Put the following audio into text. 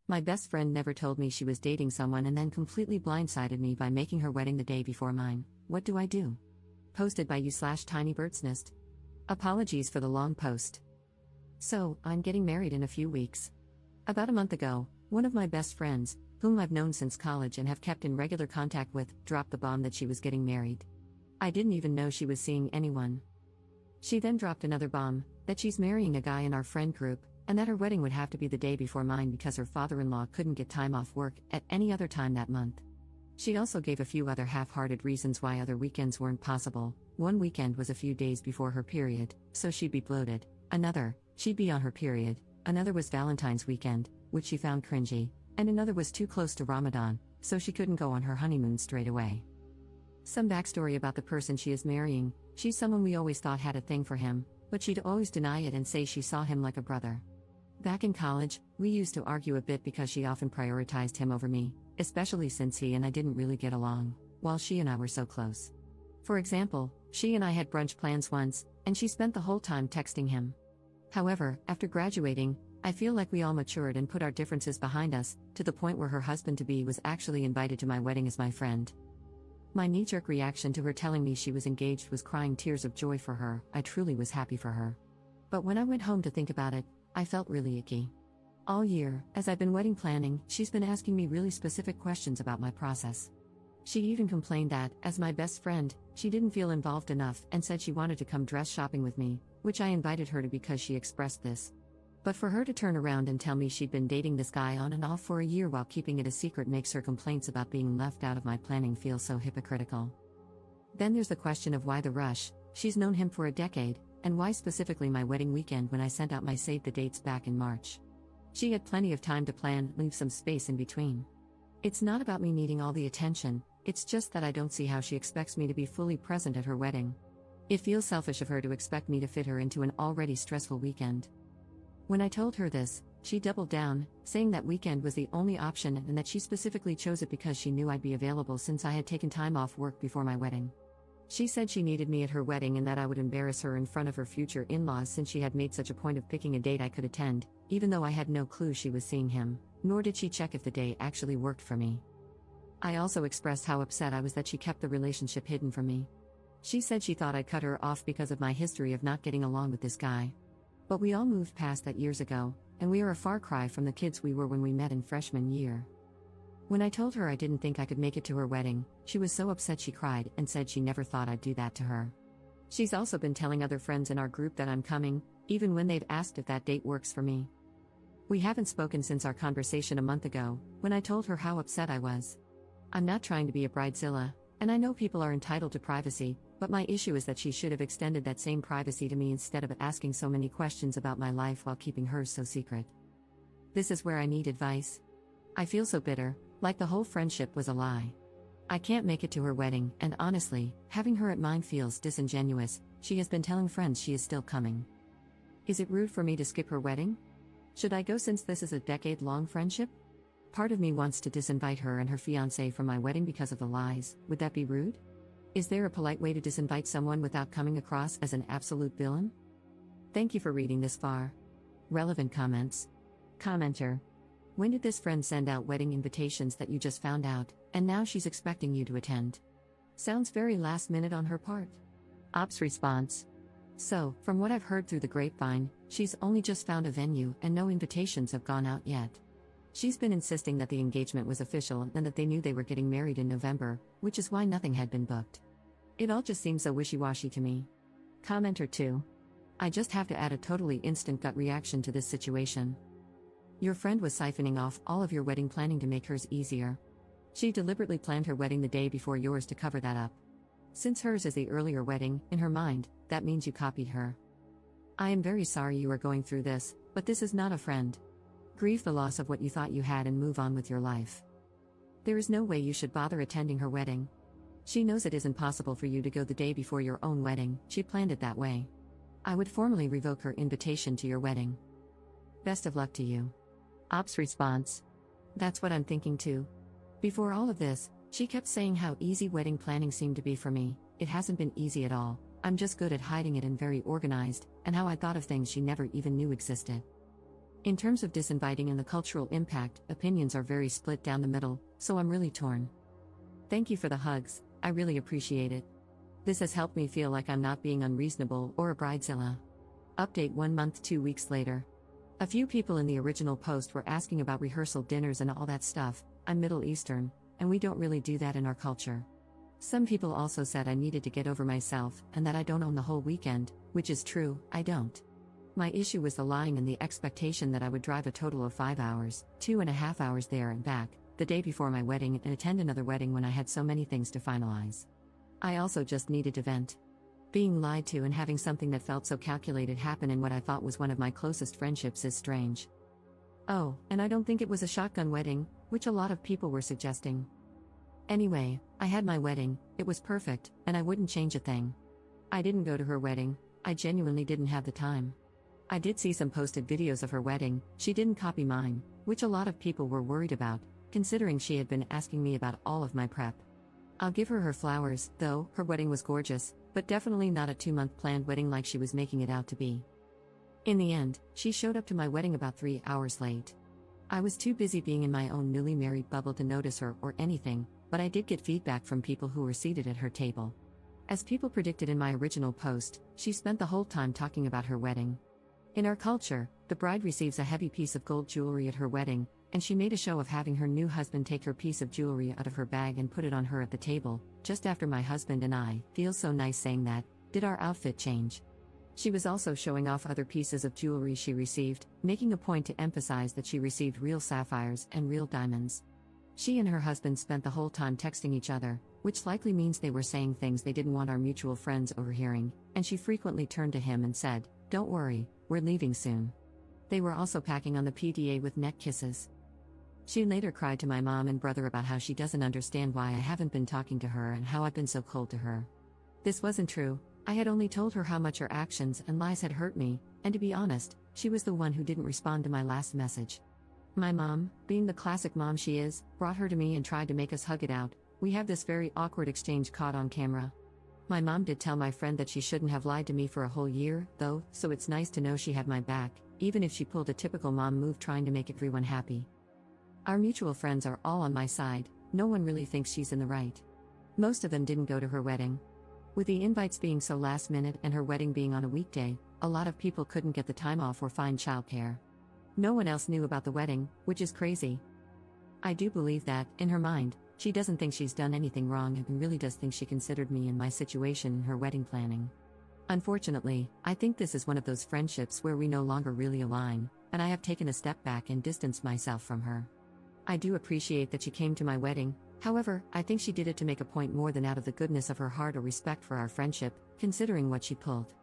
My best friend never told me she was dating someone and then completely blindsided me by making her wedding the day before mine. What do I do? Posted by you/tinybirdsnest. Apologies for the long post. So, I'm getting married in a few weeks. About a month ago, one of my best friends, whom I've known since college and have kept in regular contact with, dropped the bomb that she was getting married. I didn't even know she was seeing anyone. She then dropped another bomb, that she's marrying a guy in our friend group, and that her wedding would have to be the day before mine because her father-in-law couldn't get time off work at any other time that month. She also gave a few other half-hearted reasons why other weekends weren't possible. One weekend was a few days before her period, so she'd be bloated. Another, she'd be on her period. Another was Valentine's weekend, which she found cringy. And another was too close to Ramadan, so she couldn't go on her honeymoon straight away. Some backstory about the person she is marrying: she's someone we always thought had a thing for him, but she'd always deny it and say she saw him like a brother. Back in college, we used to argue a bit because she often prioritized him over me, especially since he and I didn't really get along, while she and I were so close. For example, she and I had brunch plans once, and she spent the whole time texting him. However, after graduating, I feel like we all matured and put our differences behind us, to the point where her husband-to-be was actually invited to my wedding as my friend. My knee-jerk reaction to her telling me she was engaged was crying tears of joy for her. I truly was happy for her. But when I went home to think about it, I felt really icky. All year, as I've been wedding planning, she's been asking me really specific questions about my process. She even complained that, as my best friend, she didn't feel involved enough and said she wanted to come dress shopping with me, which I invited her to because she expressed this. But for her to turn around and tell me she'd been dating this guy on and off for a year while keeping it a secret makes her complaints about being left out of my planning feel so hypocritical. Then there's the question of why the rush. She's known him for a decade, and why specifically my wedding weekend when I sent out my save the dates back in March? She had plenty of time to plan, leave some space in between. It's not about me needing all the attention, it's just that I don't see how she expects me to be fully present at her wedding. It feels selfish of her to expect me to fit her into an already stressful weekend. When I told her this, she doubled down, saying that weekend was the only option and that she specifically chose it because she knew I'd be available since I had taken time off work before my wedding. She said she needed me at her wedding and that I would embarrass her in front of her future in-laws since she had made such a point of picking a date I could attend, even though I had no clue she was seeing him, nor did she check if the day actually worked for me. I also expressed how upset I was that she kept the relationship hidden from me. She said she thought I'd cut her off because of my history of not getting along with this guy. But we all moved past that years ago, and we are a far cry from the kids we were when we met in freshman year. When I told her I didn't think I could make it to her wedding, she was so upset she cried and said she never thought I'd do that to her. She's also been telling other friends in our group that I'm coming, even when they've asked if that date works for me. We haven't spoken since our conversation a month ago, when I told her how upset I was. I'm not trying to be a bridezilla, and I know people are entitled to privacy, but my issue is that she should have extended that same privacy to me instead of asking so many questions about my life while keeping hers so secret. This is where I need advice. I feel so bitter, like the whole friendship was a lie. I can't make it to her wedding, and honestly, having her at mine feels disingenuous. She has been telling friends she is still coming. Is it rude for me to skip her wedding? Should I go since this is a decade-long friendship? Part of me wants to disinvite her and her fiancé from my wedding because of the lies. Would that be rude? Is there a polite way to disinvite someone without coming across as an absolute villain? Thank you for reading this far. Relevant comments. Commenter. When did this friend send out wedding invitations that you just found out, and now she's expecting you to attend? Sounds very last minute on her part. Ops response. So, from what I've heard through the grapevine, she's only just found a venue and no invitations have gone out yet. She's been insisting that the engagement was official and that they knew they were getting married in November, which is why nothing had been booked. It all just seems so wishy-washy to me. Commenter 2. I just have to add a totally instant gut reaction to this situation. Your friend was siphoning off all of your wedding planning to make hers easier. She deliberately planned her wedding the day before yours to cover that up. Since hers is the earlier wedding, in her mind, that means you copied her. I am very sorry you are going through this, but this is not a friend. Grieve the loss of what you thought you had and move on with your life. There is no way you should bother attending her wedding. She knows it isn't possible for you to go the day before your own wedding. She planned it that way. I would formally revoke her invitation to your wedding. Best of luck to you. Ops response. That's what I'm thinking too. Before all of this, she kept saying how easy wedding planning seemed to be for me. It hasn't been easy at all. I'm just good at hiding it and very organized, and how I thought of things she never even knew existed. In terms of disinviting and the cultural impact, opinions are very split down the middle, so I'm really torn. Thank you for the hugs, I really appreciate it. This has helped me feel like I'm not being unreasonable or a bridezilla. Update 1 month 2 weeks later. A few people in the original post were asking about rehearsal dinners and all that stuff. I'm Middle Eastern, and we don't really do that in our culture. Some people also said I needed to get over myself and that I don't own the whole weekend, which is true, I don't. My issue was the lying and the expectation that I would drive a total of 5 hours, 2.5 hours there and back, the day before my wedding and attend another wedding when I had so many things to finalize. I also just needed to vent. Being lied to and having something that felt so calculated happen in what I thought was one of my closest friendships is strange. Oh, and I don't think it was a shotgun wedding, which a lot of people were suggesting. Anyway, I had my wedding, it was perfect, and I wouldn't change a thing. I didn't go to her wedding, I genuinely didn't have the time. I did see some posted videos of her wedding, she didn't copy mine, which a lot of people were worried about, considering she had been asking me about all of my prep. I'll give her flowers, though, her wedding was gorgeous, but definitely not a 2-month planned wedding like she was making it out to be. In the end, she showed up to my wedding about 3 hours late. I was too busy being in my own newly married bubble to notice her or anything, but I did get feedback from people who were seated at her table. As people predicted in my original post, she spent the whole time talking about her wedding. In our culture, the bride receives a heavy piece of gold jewelry at her wedding, and she made a show of having her new husband take her piece of jewelry out of her bag and put it on her at the table, just after my husband and I, feels so nice saying that, did our outfit change. She was also showing off other pieces of jewelry she received, making a point to emphasize that she received real sapphires and real diamonds. She and her husband spent the whole time texting each other, which likely means they were saying things they didn't want our mutual friends overhearing, and she frequently turned to him and said, "Don't worry, we're leaving soon." They were also packing on the PDA with neck kisses. She later cried to my mom and brother about how she doesn't understand why I haven't been talking to her and how I've been so cold to her. This wasn't true, I had only told her how much her actions and lies had hurt me, and to be honest, she was the one who didn't respond to my last message. My mom, being the classic mom she is, brought her to me and tried to make us hug it out. We have this very awkward exchange caught on camera. My mom did tell my friend that she shouldn't have lied to me for a whole year, though, so it's nice to know she had my back, even if she pulled a typical mom move trying to make everyone happy. Our mutual friends are all on my side, no one really thinks she's in the right. Most of them didn't go to her wedding. With the invites being so last minute and her wedding being on a weekday, a lot of people couldn't get the time off or find childcare. No one else knew about the wedding, which is crazy. I do believe that, in her mind, she doesn't think she's done anything wrong and really does think she considered me and my situation in her wedding planning. Unfortunately, I think this is one of those friendships where we no longer really align, and I have taken a step back and distanced myself from her. I do appreciate that she came to my wedding, however, I think she did it to make a point more than out of the goodness of her heart or respect for our friendship, considering what she pulled.